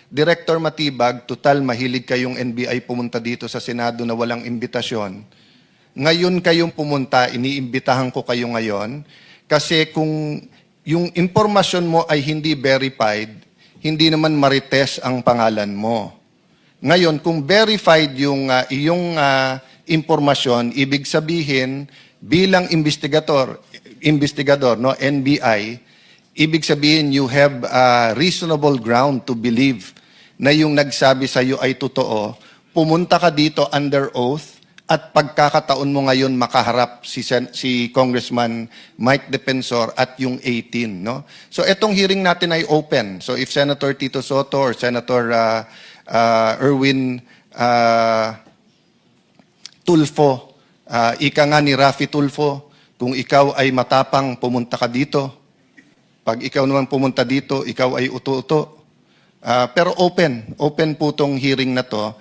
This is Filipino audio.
Director Matibag, total mahilig kayong NBI pumunta dito sa Senado na walang imbitasyon. Ngayon kayong pumunta, iniimbitahan ko kayo ngayon, kasi kung yung impormasyon mo ay hindi verified, hindi naman marites ang pangalan mo. Ngayon, kung verified yung iyong impormasyon, ibig sabihin, bilang investigador, no, NBI, ibig sabihin you have reasonable ground to believe na yung nagsabi sa iyo ay totoo. Pumunta ka dito under oath at pagkakataon mo ngayon makaharap si Congressman Mike Defensor at yung 18. No? So etong hearing natin ay open. So if Senator Tito Soto or Senator Erwin Tulfo, ika nga ni Raffy Tulfo, kung ikaw ay matapang, pumunta ka dito. Pag ikaw naman pumunta dito, ikaw ay uto-uto. Pero open po tong hearing na to.